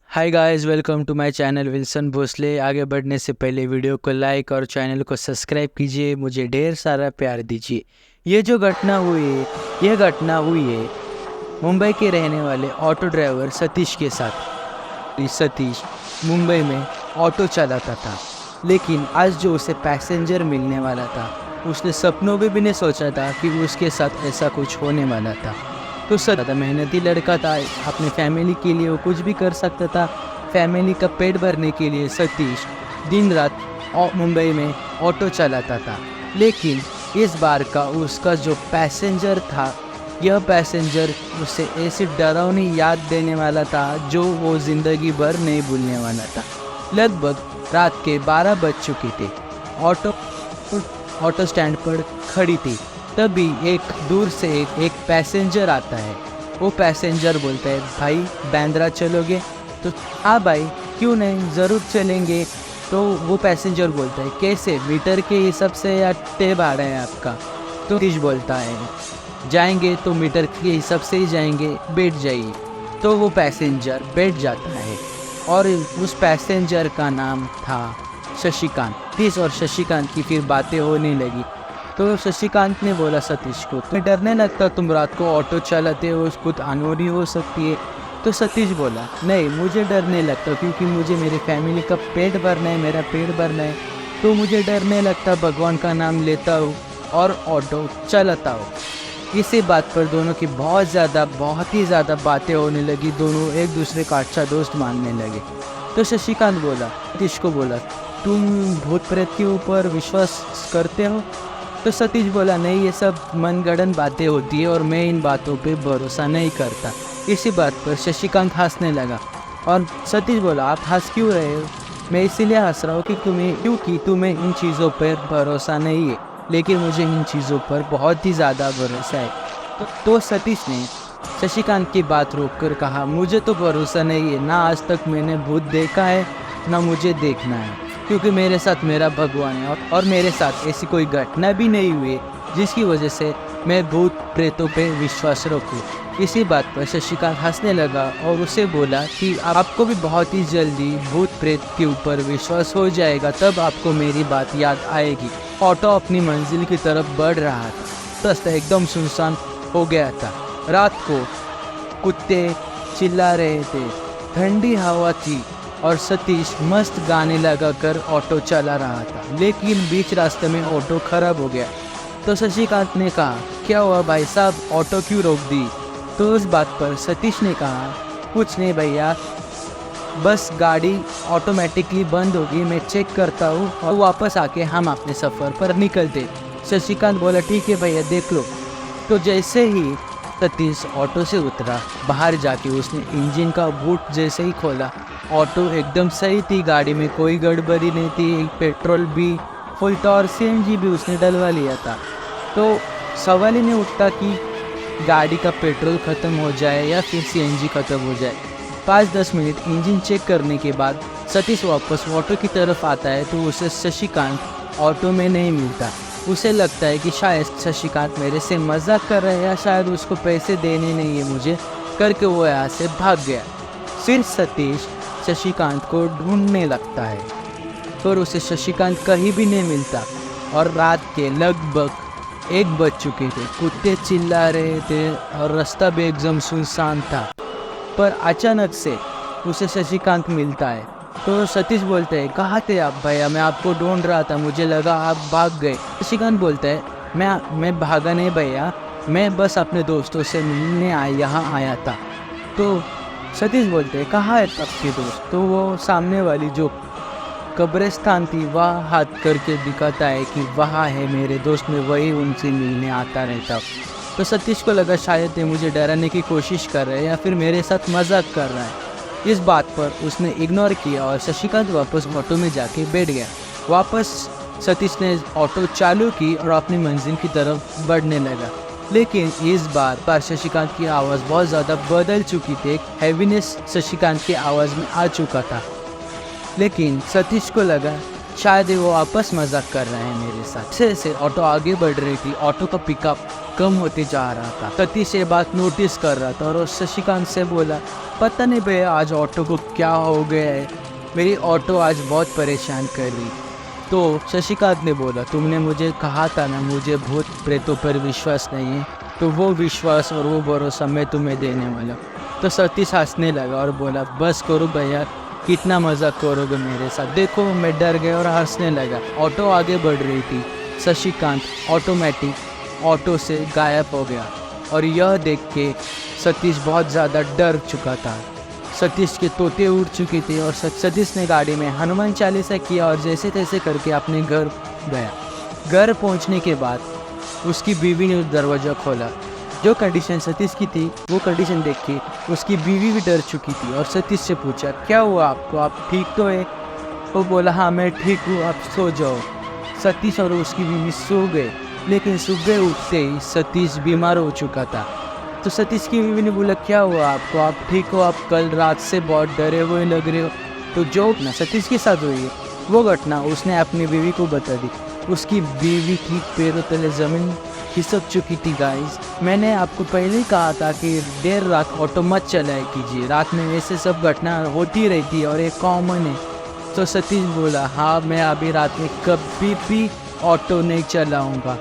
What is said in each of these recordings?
Hi guys, welcome to my channel Wilson Bhosale. आगे बढ़ने से पहले वीडियो को लाइक और चैनल को सब्सक्राइब कीजिए। मुझे ढेर सारा प्यार दीजिए। ये घटना हुई है मुंबई के रहने वाले ऑटो ड्राइवर सतीश के साथ। सतीश मुंबई में ऑटो चलाता था, लेकिन आज जो उसे पैसेंजर मिलने वाला था, उसने सपनों में भी नहीं सोचा था कि उसके साथ ऐसा कुछ होने वाला था। तो सदा मेहनती लड़का था, अपने फैमिली के लिए वो कुछ भी कर सकता था। फैमिली का पेट भरने के लिए सतीश दिन रात मुंबई में ऑटो चलाता था। लेकिन इस बार का उसका जो पैसेंजर था, यह पैसेंजर उसे ऐसी डरावनी याद देने वाला था जो वो ज़िंदगी भर नहीं भूलने वाला था। लगभग रात के 12 बज चुके थे। ऑटो स्टैंड पर खड़ी थी। तभी एक दूर से एक पैसेंजर आता है। वो पैसेंजर बोलता है, भाई बांद्रा चलोगे? तो हाँ भाई, क्यों नहीं, ज़रूर चलेंगे। तो वो पैसेंजर बोलता है, कैसे, मीटर के हिसाब से या टे भाड़ा है आपका? तो सतीश बोलता है, जाएंगे तो मीटर के हिसाब से ही जाएंगे, बैठ जाइए। तो वो पैसेंजर बैठ जाता है और उस पैसेंजर का नाम था शशिकांत। सतीश और शशिकांत की फिर बातें होने लगी। तो शशिकांत ने बोला सतीश को, तुम्हें डरने लगता, तुम रात को ऑटो चलाते हो, कुछ अनहोनी हो सकती है। तो सतीश बोला, नहीं, मुझे डर नहीं लगता, क्योंकि मुझे मेरी फैमिली का पेट भरना है, मेरा पेट भरना है, तो मुझे डर नहीं लगता। भगवान का नाम लेता हूँ और ऑटो चलाता हूँ। इसी बात पर दोनों की बहुत ही ज़्यादा बातें होने लगी। दोनों एक दूसरे का अच्छा दोस्त मानने लगे। तो शशिकांत बोला, सतीश को बोला, तुम भूत प्रेत के ऊपर विश्वास करते हो? तो सतीश बोला, नहीं, ये सब मनगढ़ंत बातें होती है और मैं इन बातों पे भरोसा नहीं करता। इसी बात पर शशिकांत हंसने लगा और सतीश बोला, आप हंस क्यों रहे हो? मैं इसीलिए हंस रहा हूँ कि तुम्हें इन चीज़ों पर भरोसा नहीं है, लेकिन मुझे इन चीज़ों पर बहुत ही ज़्यादा भरोसा है। तो सतीश ने शशिकांत की बात रोककर कहा, मुझे तो भरोसा नहीं है, ना आज तक मैंने भूत देखा है, ना मुझे देखना है, क्योंकि मेरे साथ मेरा भगवान है और मेरे साथ ऐसी कोई घटना भी नहीं हुई जिसकी वजह से मैं भूत प्रेतों पे विश्वास रखूं। इसी बात पर शशिकांत हंसने लगा और उसे बोला कि आपको भी बहुत ही जल्दी भूत प्रेत के ऊपर विश्वास हो जाएगा, तब आपको मेरी बात याद आएगी। ऑटो अपनी मंजिल की तरफ बढ़ रहा था। रास्ता एकदम सुनसान हो गया था। रात को कुत्ते चिल्ला रहे थे, ठंडी हवा थी और सतीश मस्त गाने लगाकर ऑटो चला रहा था। लेकिन बीच रास्ते में ऑटो खराब हो गया। तो शशिकांत ने कहा, क्या हुआ भाई साहब, ऑटो क्यों रोक दी? तो उस बात पर सतीश ने कहा, कुछ नहीं भैया, बस गाड़ी ऑटोमेटिकली बंद होगी, मैं चेक करता हूँ और वापस आके हम अपने सफ़र पर निकलते। शशिकांत बोला, ठीक है भैया, देख लो। तो जैसे ही सतीश ऑटो से उतरा, बाहर जाके उसने इंजन का बूट जैसे ही खोला, ऑटो एकदम सही थी, गाड़ी में कोई गड़बड़ी नहीं थी, पेट्रोल भी फुल था और सीएनजी भी उसने डलवा लिया था। तो सवाल ही नहीं उठता कि गाड़ी का पेट्रोल ख़त्म हो जाए या फिर सीएनजी ख़त्म हो जाए। 5-10 मिनट इंजन चेक करने के बाद सतीश वापस ऑटो की तरफ आता है, तो उसे शशिकांत ऑटो में नहीं मिलता। उसे लगता है कि शायद शशिकांत मेरे से मजाक कर रहा है या शायद उसको पैसे देने नहीं है मुझे, करके वो यहाँ से भाग गया। फिर सतीश शशिकांत को ढूंढने लगता है, पर उसे शशिकांत कहीं भी नहीं मिलता और रात के लगभग 1 बज चुके थे। कुत्ते चिल्ला रहे थे और रास्ता भी एकदम सुनसान था। पर अचानक से उसे शशिकांत मिलता है। तो सतीश बोलते हैं, कहाँ थे आप भैया, मैं आपको ढूंढ रहा था, मुझे लगा आप भाग गए। शशिकांत बोलता है, मैं भागा नहीं भैया, मैं बस अपने दोस्तों से मिलने यहाँ आया था। तो सतीश बोलते हैं, कहाँ है आपके दोस्त? तो वो सामने वाली जो कब्रिस्तान थी वहाँ हाथ करके दिखाता है कि वहाँ है मेरे दोस्त, में वही उनसे मिलने आता रहता। तो सतीश को लगा शायद ये मुझे डराने की कोशिश कर रहा है या फिर मेरे साथ मजाक कर रहा है। इस बात पर उसने इग्नोर किया और शशिकांत वापस ऑटो में जाके बैठ गया। वापस सतीश ने ऑटो चालू की और अपनी मंजिल की तरफ बढ़ने लगा। लेकिन इस बार शशिकांत की आवाज़ बहुत ज़्यादा बदल चुकी थी। एक हैवीनेस शशिकांत की आवाज़ में आ चुका था। लेकिन सतीश को लगा शायद वो वापस मजाक कर रहे हैं मेरे साथ। से ऑटो आगे बढ़ रही थी। ऑटो का पिकअप कम होते जा रहा था। सतीश ये बात नोटिस कर रहा था और वो शशिकांत से बोला, पता नहीं भैया आज ऑटो को क्या हो गया है, मेरी ऑटो आज बहुत परेशान कर रही। तो शशिकांत ने बोला, तुमने मुझे कहा था ना मुझे भूत प्रेतों पर विश्वास नहीं है, तो वो विश्वास और वो भरोसा मैं तुम्हें देने वाला। तो सतीश हंसने लगा और बोला, बस करो भैया, कितना मजाक करोगे मेरे साथ। देखो मैं डर गया और हंसने लगा। ऑटो आगे बढ़ रही थी। शशिकांत ऑटोमेटिक ऑटो से गायब हो गया और यह देख के सतीश बहुत ज़्यादा डर चुका था। सतीश के तोते उड़ चुके थे और सतीश ने गाड़ी में हनुमान चालीसा किया और जैसे तैसे करके अपने घर गया। घर पहुंचने के बाद उसकी बीवी ने दरवाज़ा खोला। जो कंडीशन सतीश की थी वो कंडीशन देख के उसकी बीवी भी डर चुकी थी और सतीश से पूछा, क्या हुआ आपको, आप ठीक तो है? वो बोला, हाँ मैं ठीक हूँ, आप सो जाओ। सतीश और उसकी बीवी सो गए, लेकिन सुबह उठते ही सतीश बीमार हो चुका था। तो सतीश की बीवी ने बोला, क्या हुआ आपको, आप ठीक हो, आप कल रात से बहुत डरे हुए लग रहे हो। तो जो घटना सतीश के साथ हुई है वो घटना उसने अपनी बीवी को बता दी। उसकी बीवी की पैरों तले ज़मीन खिसक चुकी थी। गाइस, मैंने आपको पहले ही कहा था कि देर रात ऑटो मत चलाया कीजिए, रात में वैसे सब घटना होती रहती है और ये कॉमन है। तो सतीश बोला, हाँ मैं अभी रात में कभी भी ऑटो नहीं चलाऊँगा।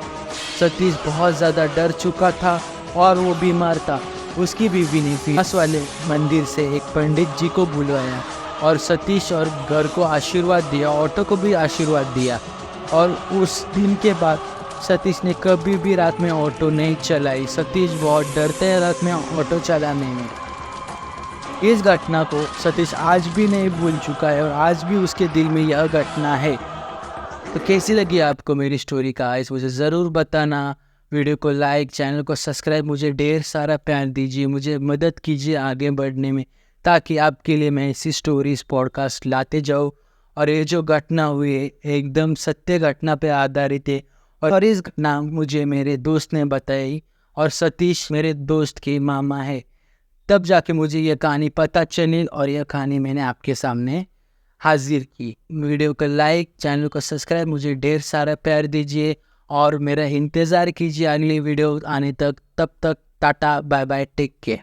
सतीश बहुत ज़्यादा डर चुका था और वो बीमार था। उसकी बीवी ने फिर पास वाले मंदिर से एक पंडित जी को बुलवाया और सतीश और घर को आशीर्वाद दिया, ऑटो को भी आशीर्वाद दिया। और उस दिन के बाद सतीश ने कभी भी रात में ऑटो नहीं चलाई। सतीश बहुत डरते हैं रात में ऑटो चलाने में। इस घटना को सतीश आज भी नहीं भूल चुका है और आज भी उसके दिल में यह घटना है। तो कैसी लगी आपको मेरी स्टोरी का आइस, मुझे ज़रूर बताना। वीडियो को लाइक, चैनल को सब्सक्राइब, मुझे ढेर सारा प्यार दीजिए, मुझे मदद कीजिए आगे बढ़ने में, ताकि आपके लिए मैं ऐसी स्टोरीज पॉडकास्ट लाते जाऊँ। और ये जो घटना हुई है एकदम सत्य घटना पे आधारित है और इस घटना मुझे मेरे दोस्त ने बताई और सतीश मेरे दोस्त की मामा है। तब जाके मुझे यह कहानी पता चली और यह कहानी मैंने आपके सामने हाजिर की। वीडियो को लाइक, चैनल को सब्सक्राइब, मुझे ढेर सारा प्यार दीजिए और मेरा इंतज़ार कीजिए अगली वीडियो आने तक। तब तक ta-ta bye bye, take care.